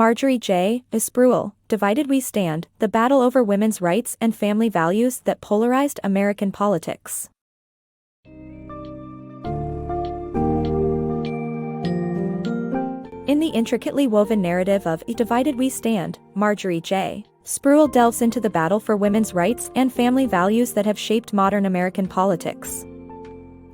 MarjorieJSpruill, Divided We Stand, The Battle Over Women's Rights and Family Values That Polarized American Politics. In the intricately woven narrative of Divided We Stand, MarjorieJSpruill delves into the battle for women's rights and family values that have shaped modern American politics,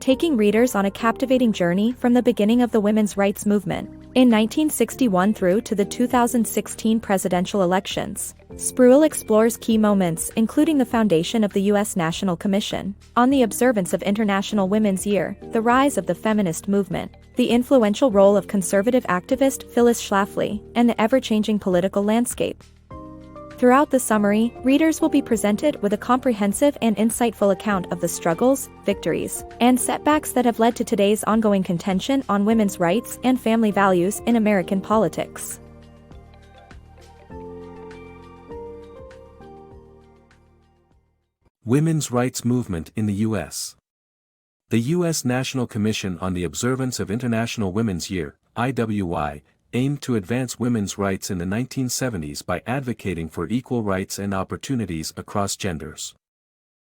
taking readers on a captivating journey from the beginning of the women's rights movement in 1961 through to the 2016 presidential elections. Spruill explores key moments including the foundation of the U.S. National Commission on the Observance of International Women's Year, the rise of the feminist movement, the influential role of conservative activist Phyllis Schlafly, and the ever-changing political landscape. Throughout the summary, readers will be presented with a comprehensive and insightful account of the struggles, victories, and setbacks that have led to today's ongoing contention on women's rights and family values in American politics. Women's rights movement in the U.S. The U.S. National Commission on the Observance of International Women's Year, IWY, aimed to advance women's rights in the 1970s by advocating for equal rights and opportunities across genders.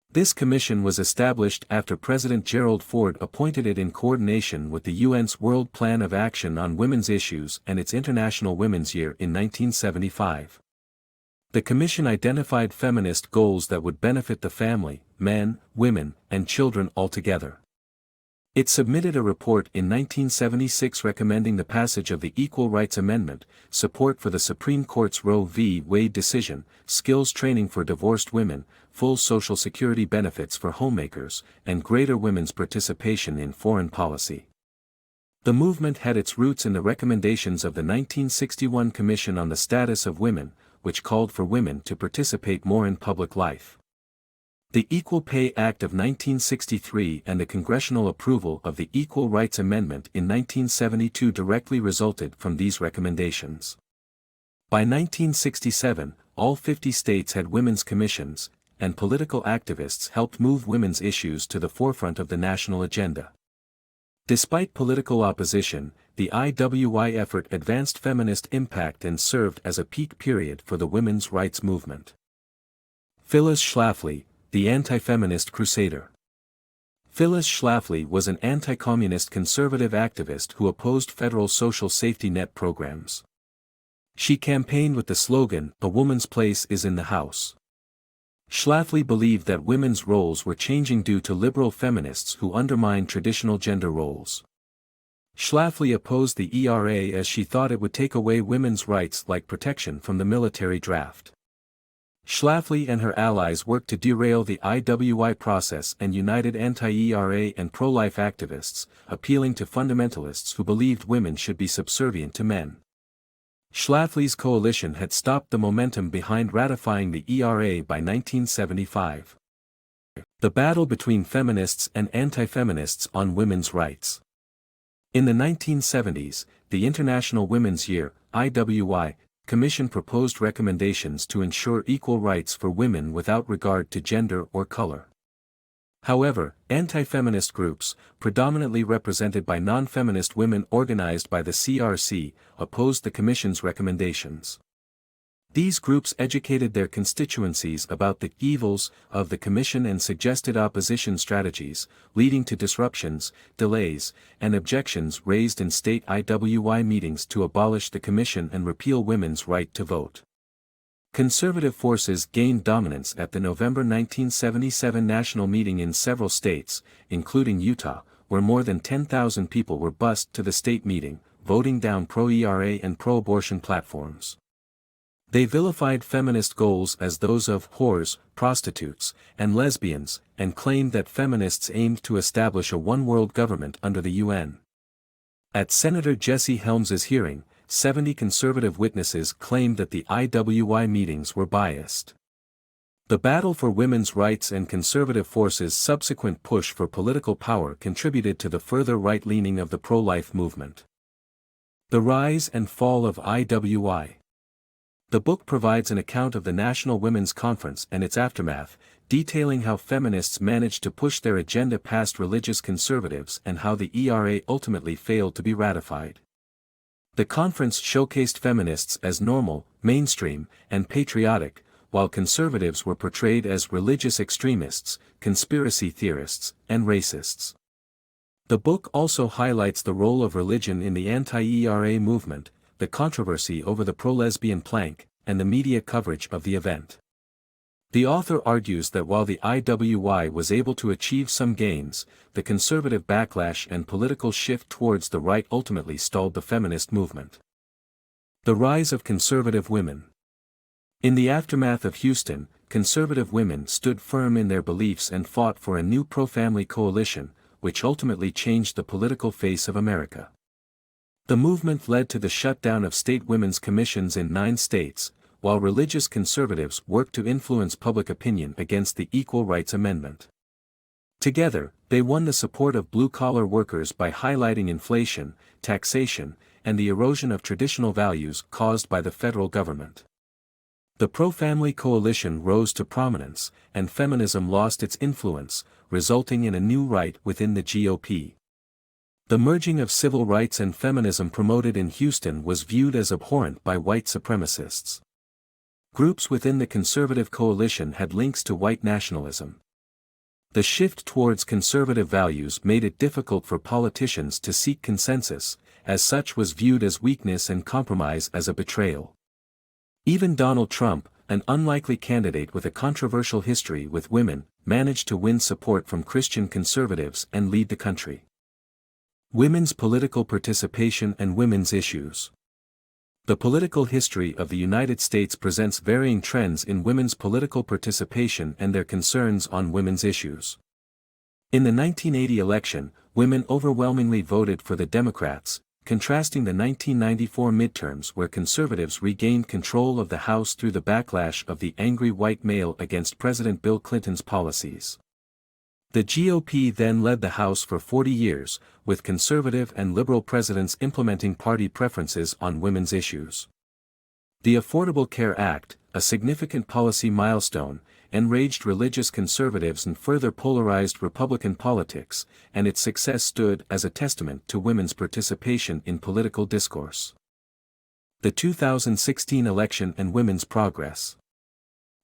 This commission was established after President Gerald Ford appointed it in coordination with the UN's World Plan of Action on Women's Issues and its International Women's Year in 1975. The commission identified feminist goals that would benefit the family, men, women, and children altogether. It submitted a report in 1976 recommending the passage of the Equal Rights Amendment, support for the Supreme Court's Roe v. Wade decision, skills training for divorced women, full Social Security benefits for homemakers, and greater women's participation in foreign policy. The movement had its roots in the recommendations of the 1961 Commission on the Status of Women, which called for women to participate more in public life. The Equal Pay Act of 1963 and the congressional approval of the Equal Rights Amendment in 1972 directly resulted from these recommendations. By 1967, all 50 states had women's commissions, and political activists helped move women's issues to the forefront of the national agenda. Despite political opposition, the IWY effort advanced feminist impact and served as a peak period for the women's rights movement. Phyllis Schlafly, the Anti-Feminist Crusader. Phyllis Schlafly was an anti-communist conservative activist who opposed federal social safety net programs. She campaigned with the slogan, "A woman's place is in the house." Schlafly believed that women's roles were changing due to liberal feminists who undermined traditional gender roles. Schlafly opposed the ERA as she thought it would take away women's rights like protection from the military draft. Schlafly and her allies worked to derail the IWY process and united anti-ERA and pro-life activists, appealing to fundamentalists who believed women should be subservient to men. Schlafly's coalition had stopped the momentum behind ratifying the ERA by 1975. The battle between feminists and anti-feminists on women's rights. In the 1970s, the International Women's Year, IWY, Commission proposed recommendations to ensure equal rights for women without regard to gender or color. However, anti-feminist groups, predominantly represented by non-feminist women organized by the CRC, opposed the Commission's recommendations. These groups educated their constituencies about the evils of the Commission and suggested opposition strategies, leading to disruptions, delays, and objections raised in state IWY meetings to abolish the Commission and repeal women's right to vote. Conservative forces gained dominance at the November 1977 national meeting in several states, including Utah, where more than 10,000 people were bused to the state meeting, voting down pro-ERA and pro-abortion platforms. They vilified feminist goals as those of whores, prostitutes, and lesbians, and claimed that feminists aimed to establish a one-world government under the UN. At Senator Jesse Helms's hearing, 70 conservative witnesses claimed that the IWY meetings were biased. The battle for women's rights and conservative forces' subsequent push for political power contributed to the further right-leaning of the pro-life movement. The rise and fall of IWY. The book provides an account of the National Women's Conference and its aftermath, detailing how feminists managed to push their agenda past religious conservatives and how the ERA ultimately failed to be ratified. The conference showcased feminists as normal, mainstream, and patriotic, while conservatives were portrayed as religious extremists, conspiracy theorists, and racists. The book also highlights the role of religion in the anti-ERA movement, the controversy over the pro-lesbian plank, and the media coverage of the event. The author argues that while the IWY was able to achieve some gains, the conservative backlash and political shift towards the right ultimately stalled the feminist movement. The rise of conservative women. In the aftermath of Houston, conservative women stood firm in their beliefs and fought for a new pro-family coalition, which ultimately changed the political face of America. The movement led to the shutdown of state women's commissions in 9 states, while religious conservatives worked to influence public opinion against the Equal Rights Amendment. Together, they won the support of blue-collar workers by highlighting inflation, taxation, and the erosion of traditional values caused by the federal government. The pro-family coalition rose to prominence, and feminism lost its influence, resulting in a new right within the GOP. The merging of civil rights and feminism promoted in Houston was viewed as abhorrent by white supremacists. Groups within the conservative coalition had links to white nationalism. The shift towards conservative values made it difficult for politicians to seek consensus, as such was viewed as weakness and compromise as a betrayal. Even Donald Trump, an unlikely candidate with a controversial history with women, managed to win support from Christian conservatives and lead the country. Women's political participation and women's issues. The political history of the United States presents varying trends in women's political participation and their concerns on women's issues. In the 1980 election, women overwhelmingly voted for the Democrats, contrasting the 1994 midterms where conservatives regained control of the House through the backlash of the angry white male against President Bill Clinton's policies. The GOP then led the House for 40 years, with conservative and liberal presidents implementing party preferences on women's issues. The Affordable Care Act, a significant policy milestone, enraged religious conservatives and further polarized Republican politics, and its success stood as a testament to women's participation in political discourse. The 2016 election and women's progress.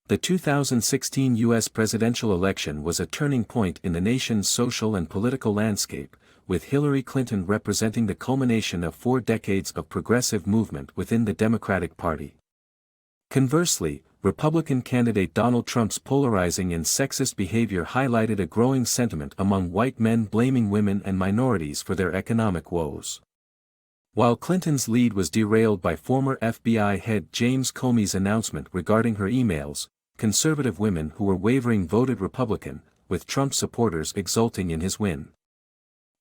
The 2016 U.S. presidential election was a turning point in the nation's social and political landscape, with Hillary Clinton representing the culmination of 4 decades of progressive movement within the Democratic Party. Conversely, Republican candidate Donald Trump's polarizing and sexist behavior highlighted a growing sentiment among white men blaming women and minorities for their economic woes. While Clinton's lead was derailed by former FBI head James Comey's announcement regarding her emails, conservative women who were wavering voted Republican, with Trump supporters exulting in his win.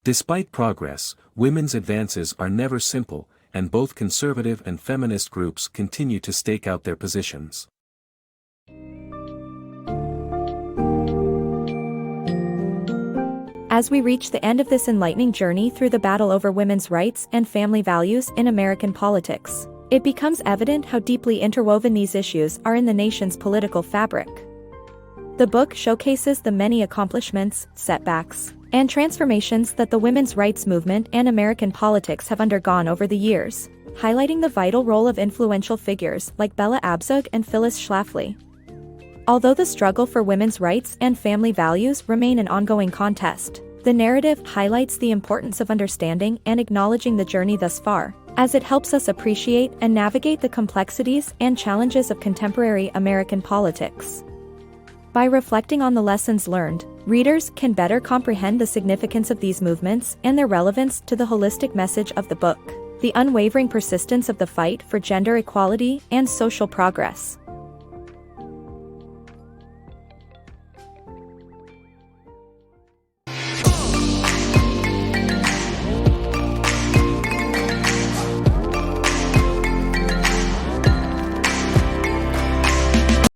Despite progress, women's advances are never simple, and both conservative and feminist groups continue to stake out their positions. As we reach the end of this enlightening journey through the battle over women's rights and family values in American politics, it becomes evident how deeply interwoven these issues are in the nation's political fabric. The book showcases the many accomplishments, setbacks, and transformations that the women's rights movement and American politics have undergone over the years, highlighting the vital role of influential figures like Bella Abzug and Phyllis Schlafly. Although the struggle for women's rights and family values remain an ongoing contest, the narrative highlights the importance of understanding and acknowledging the journey thus far, as it helps us appreciate and navigate the complexities and challenges of contemporary American politics. By reflecting on the lessons learned, readers can better comprehend the significance of these movements and their relevance to the holistic message of the book, the unwavering persistence of the fight for gender equality and social progress.